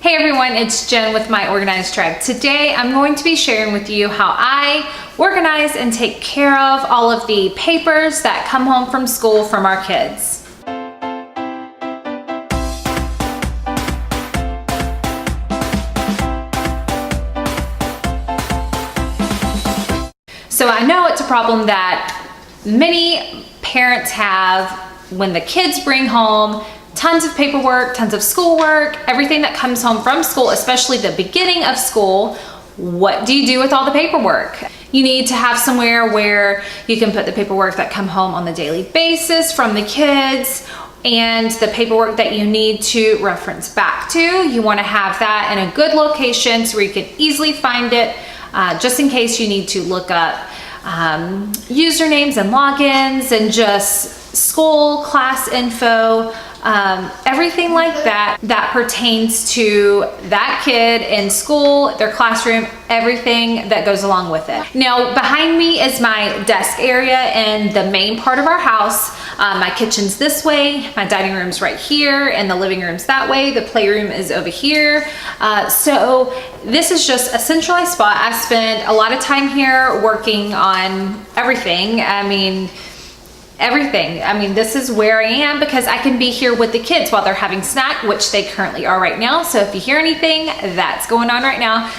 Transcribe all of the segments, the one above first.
Hey everyone, it's Jen with My Organized Tribe. Today I'm going to be sharing with you how I organize and take care of all of the papers that come home from school from our kids. So I know it's a problem that many parents have when the kids bring home tons of paperwork, tons of schoolwork, everything that comes home from school, especially the beginning of school. What do you do with all the paperwork? You need to have somewhere where you can put the paperwork that come home on the daily basis from the kids and the paperwork that you need to reference back to. You want to have that in a good location so where you can easily find it, just in case you need to look up usernames and logins and just school, class info, everything like that pertains to that kid in school, their classroom, everything that goes along with it. Now, behind me is my desk area in the main part of our house. My kitchen's this way, my dining room's right here, and the living room's that way. The playroom is over here. So this is just a centralized spot. I spend a lot of time here working on everything. Everything. This is where I am because I can be here with the kids while they're having snack, which they currently are right now. So if you hear anything, that's going on right now.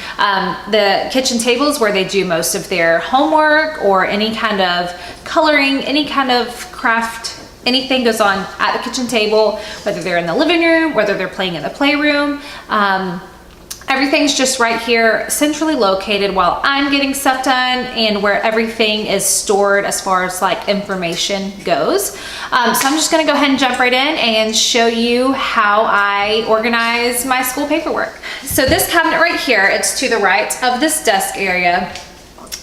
The kitchen table is where they do most of their homework or any kind of coloring, any kind of craft, anything goes on at the kitchen table, whether they're in the living room, whether they're playing in the playroom. Everything's just right here, centrally located while I'm getting stuff done and where everything is stored as far as like information goes. So I'm just gonna go ahead and jump right in and show you how I organize my school paperwork. So this cabinet right here, it's to the right of this desk area,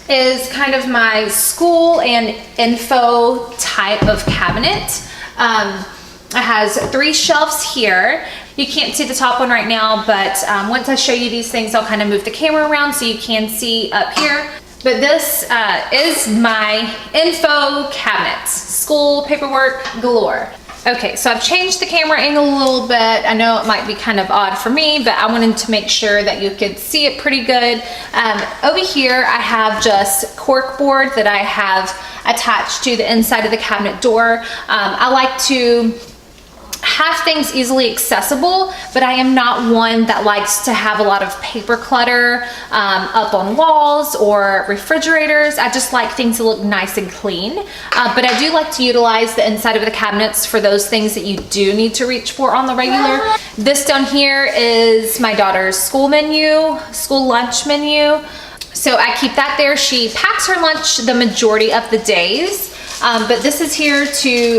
is kind of my school and info type of cabinet. It has 3 shelves here. You can't see the top one right now, but once I show you these things, I'll kind of move the camera around so you can see up here. But this is my info cabinet, school paperwork galore. Okay, so I've changed the camera angle a little bit. I know it might be kind of odd for me, but I wanted to make sure that you could see it pretty good. Over here, I have just cork board that I have attached to the inside of the cabinet door. I like to have things easily accessible, but I am not one that likes to have a lot of paper clutter up on walls or refrigerators. I just like things to look nice and clean, but I do like to utilize the inside of the cabinets for those things that you do need to reach for on the regular. This down here is my daughter's school menu, school lunch menu. So I keep that there. She packs her lunch the majority of the days. But this is here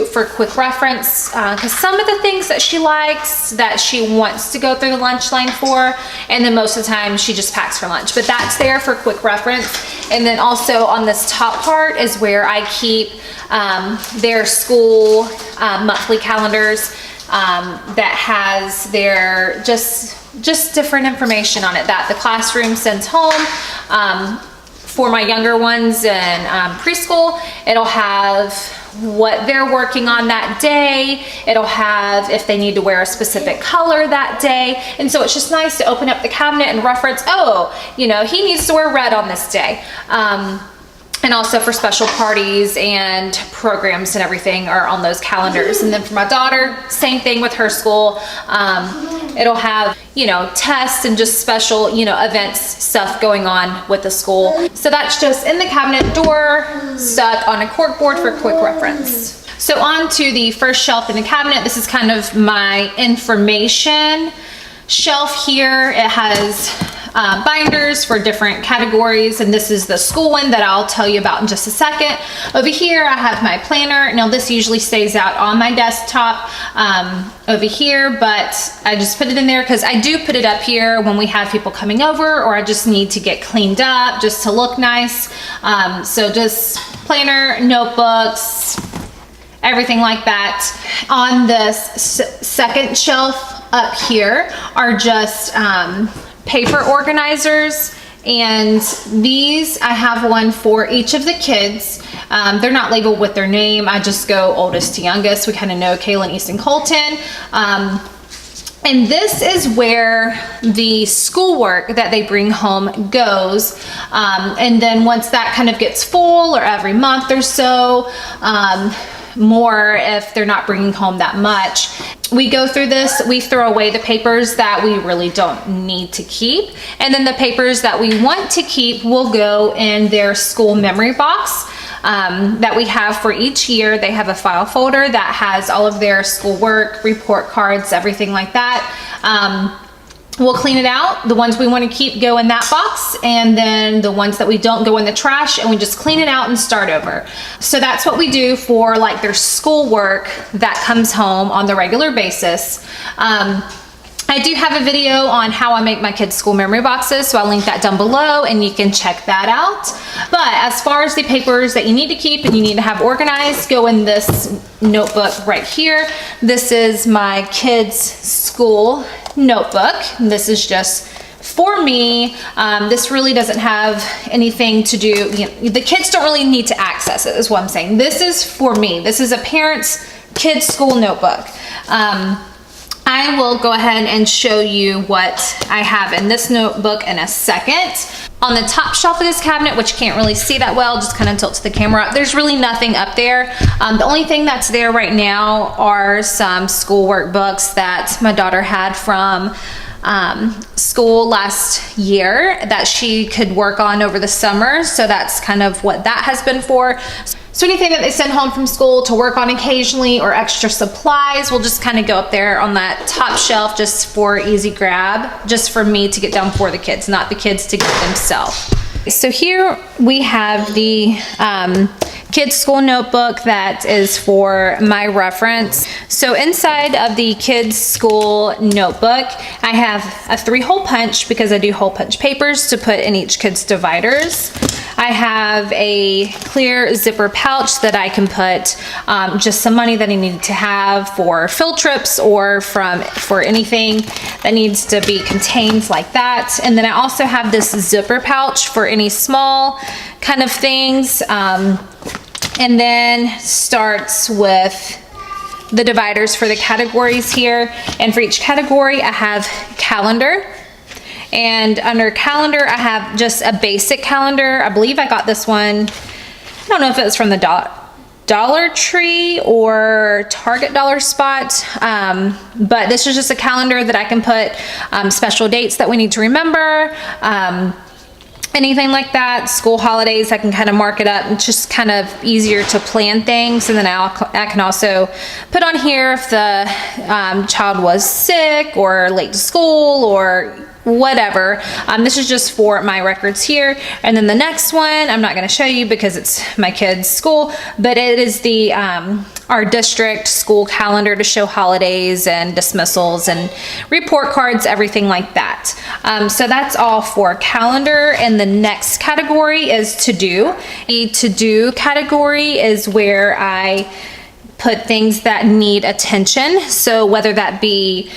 for quick reference, because some of the things that she likes that she wants to go through the lunch line for, and then most of the time she just packs her lunch, but that's there for quick reference. And then also on this top part is where I keep their school monthly calendars that has their just different information on it that the classroom sends home. For my younger ones in preschool, it'll have what they're working on that day. It'll have if they need to wear a specific color that day. And so it's just nice to open up the cabinet and reference, oh, he needs to wear red on this day. And also for special parties and programs and everything are on those calendars. And then for my daughter, same thing with her school. It'll have, tests and just special, events, stuff going on with the school. So that's just in the cabinet door, stuck on a cork board for quick reference. So on to the first shelf in the cabinet. This is kind of my information shelf here. It has binders for different categories, and this is the school one that I'll tell you about in just a second. Over here I have my planner. Now this usually stays out on my desktop over here, but I just put it in there because I do put it up here when we have people coming over or I just need to get cleaned up just to look nice. So just planner, notebooks, everything like that. On this second shelf up here are just paper organizers, and these I have one for each of the kids. They're not labeled with their name. I just go oldest to youngest. We kind of know Kaylin, Easton, Colton. And this is where the schoolwork that they bring home goes. And then once that kind of gets full, or every month or so, more if they're not bringing home that much, we go through this. We throw away the papers that we really don't need to keep. And then the papers that we want to keep will go in their school memory box that we have for each year. They have a file folder that has all of their schoolwork, report cards, everything like that. We'll clean it out. The ones we want to keep go in that box, and then the ones that we don't go in the trash, and we just clean it out and start over. So that's what we do for like their schoolwork that comes home on the regular basis. I do have a video on how I make my kids' school memory boxes, so I'll link that down below and you can check that out. But as far as the papers that you need to keep and you need to have organized, go in this notebook right here. This is my kids' school notebook. This is just for me. This really doesn't have anything to do, the kids don't really need to access it, is what I'm saying. This is for me. This is a parent's kids' school notebook. I will go ahead and show you what I have in this notebook in a second. On the top shelf of this cabinet, which you can't really see that well, just kind of tilt the camera up, there's really nothing up there. The only thing that's there right now are some schoolwork books that my daughter had from school last year that she could work on over the summer. So that's kind of what that has been for. So anything that they send home from school to work on occasionally, or extra supplies, will just kind of go up there on that top shelf just for easy grab, just for me to get down for the kids, not the kids to get themselves. So here we have the kids' school notebook that is for my reference. So inside of the kids' school notebook, I have a 3-hole punch because I do hole punch papers to put in each kid's dividers. I have a clear zipper pouch that I can put just some money that I need to have for field trips or for anything that needs to be contained like that. And then I also have this zipper pouch for any small kind of things. And then starts with the dividers for the categories here. And for each category, I have calendar. And under calendar, I have just a basic calendar. I believe I got this one, I don't know if it was from the Dollar Tree or Target Dollar Spot, but this is just a calendar that I can put special dates that we need to remember, anything like that. School holidays, I can kind of mark it up. It's just kind of easier to plan things. And then I can also put on here if the child was sick or late to school or whatever. This is just for my records here. And then the next one, I'm not going to show you because it's my kids' school, but it is the our district school calendar to show holidays and dismissals and report cards, everything like that. So that's all for calendar. And the next category is to do. The to do category is where I put things that need attention. So whether that be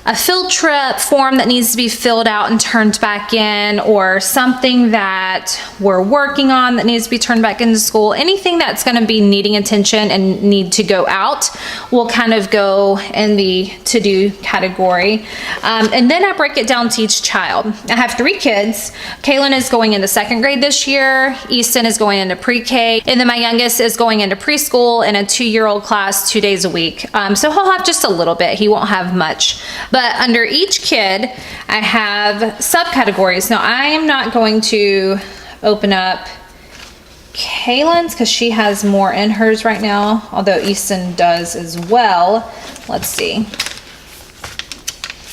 a field trip form that needs to be filled out and turned back in, or something that we're working on that needs to be turned back into school, anything that's going to be needing attention and need to go out will kind of go in the to-do category. And then I break it down to each child. I have 3 kids. Kaylin is going into 2nd grade this year. Easton is going into pre-K. And then my youngest is going into preschool in a 2-year-old class 2 days a week. So he'll have just a little bit. He won't have much. But under each kid, I have subcategories. Now, I am not going to open up Kaylin's because she has more in hers right now, although Easton does as well. Let's see.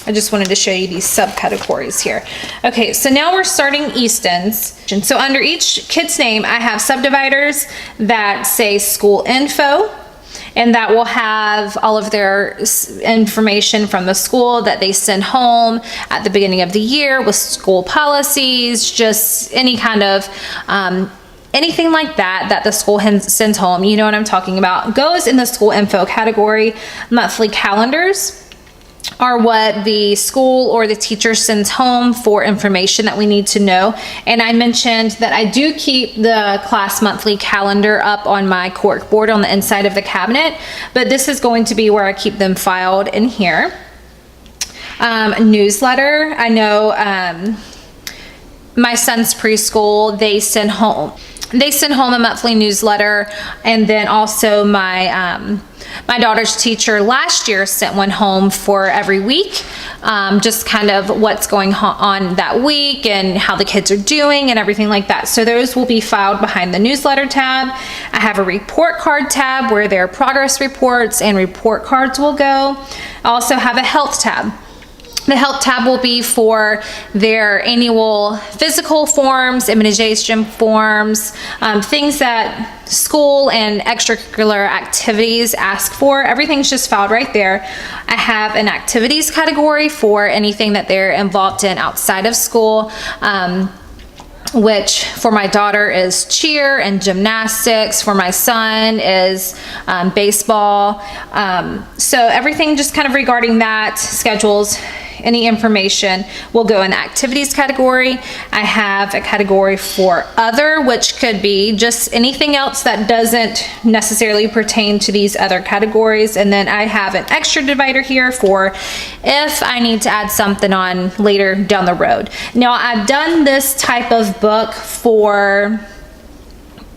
I just wanted to show you these subcategories here. Okay, so now we're starting Easton's. And so under each kid's name, I have subdividers that say school info, and that will have all of their information from the school that they send home at the beginning of the year with school policies, just any kind of anything like that the school sends home, you know what I'm talking about, goes in the school info category. Monthly calendars are what the school or the teacher sends home for information that we need to know. And I mentioned that I do keep the class monthly calendar up on my cork board on the inside of the cabinet, but this is going to be where I keep them filed in here. newsletter. I know my son's preschool, they send home a monthly newsletter, and then also my my daughter's teacher last year sent one home for every week, just kind of what's going on that week and how the kids are doing and everything like that. So those will be filed behind the newsletter tab. I have a report card tab where their progress reports and report cards will go. I also have a health tab. The health tab will be for their annual physical forms, immunization forms, things that school and extracurricular activities ask for. Everything's just filed right there. I have an activities category for anything that they're involved in outside of school, which for my daughter is cheer and gymnastics. For my son is baseball. So everything just kind of regarding that, schedules, any information will go in the activities category. I have a category for other, which could be just anything else that doesn't necessarily pertain to these other categories. And then I have an extra divider here for if I need to add something on later down the road. Now, I've done this type of book for,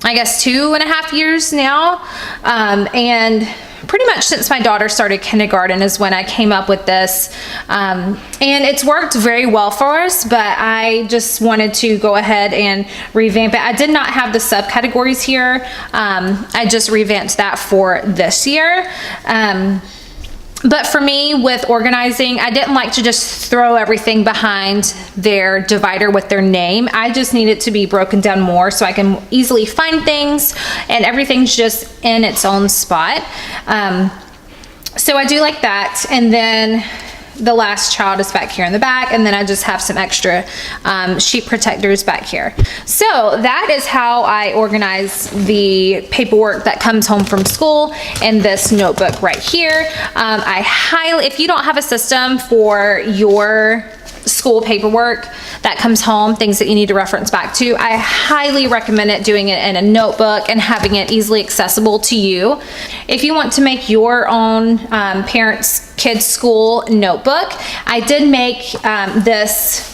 I guess, 2.5 years now, and pretty much since my daughter started kindergarten is when I came up with this, and it's worked very well for us, but I just wanted to go ahead and revamp it. I did not have the subcategories here. I just revamped that for this year. But for me, with organizing, I didn't like to just throw everything behind their divider with their name. I just need it to be broken down more so I can easily find things and everything's just in its own spot. So I do like that. And then the last child is back here in the back, and then I just have some extra sheet protectors back here. So that is how I organize the paperwork that comes home from school in this notebook right here. If you don't have a system for your school paperwork that comes home, things that you need to reference back to, I highly recommend doing it in a notebook and having it easily accessible to you. If you want to make your own parents' kids' school notebook, I did make this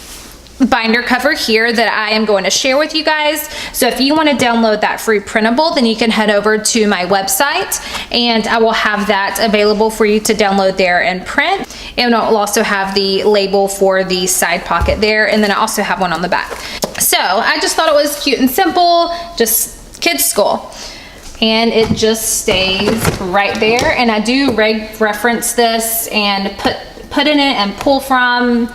binder cover here that I am going to share with you guys. So if you want to download that free printable, then you can head over to my website and I will have that available for you to download there and print. And it will also have the label for the side pocket there, and then I also have one on the back. So I just thought it was cute and simple, just kids school. And it just stays right there, and I do reference this and put in it and pull from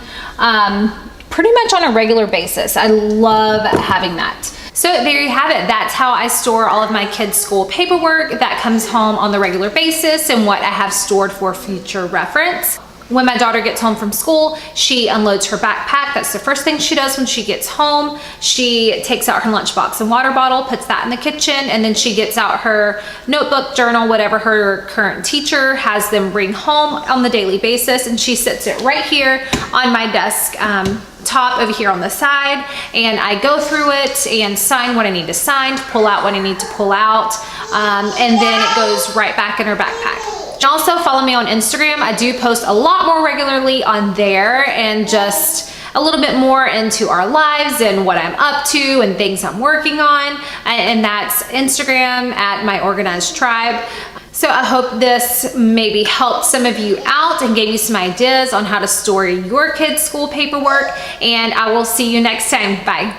pretty much on a regular basis. I love having that. So there you have it. That's how I store all of my kids' school paperwork that comes home on the regular basis and what I have stored for future reference. When my daughter gets home from school, she unloads her backpack. That's the first thing she does when she gets home. She takes out her lunchbox and water bottle, puts that in the kitchen, and then she gets out her notebook, journal, whatever her current teacher has them bring home on the daily basis, and she sits it right here on my desk top over here on the side, and I go through it and sign what I need to sign, pull out what I need to pull out, and then it goes right back in her backpack. Also follow me on Instagram. I do post a lot more regularly on there and just a little bit more into our lives and what I'm up to and things I'm working on. And that's Instagram at My Organized Tribe. So I hope this maybe helped some of you out and gave you some ideas on how to store your kids' school paperwork. And I will see you next time. Bye.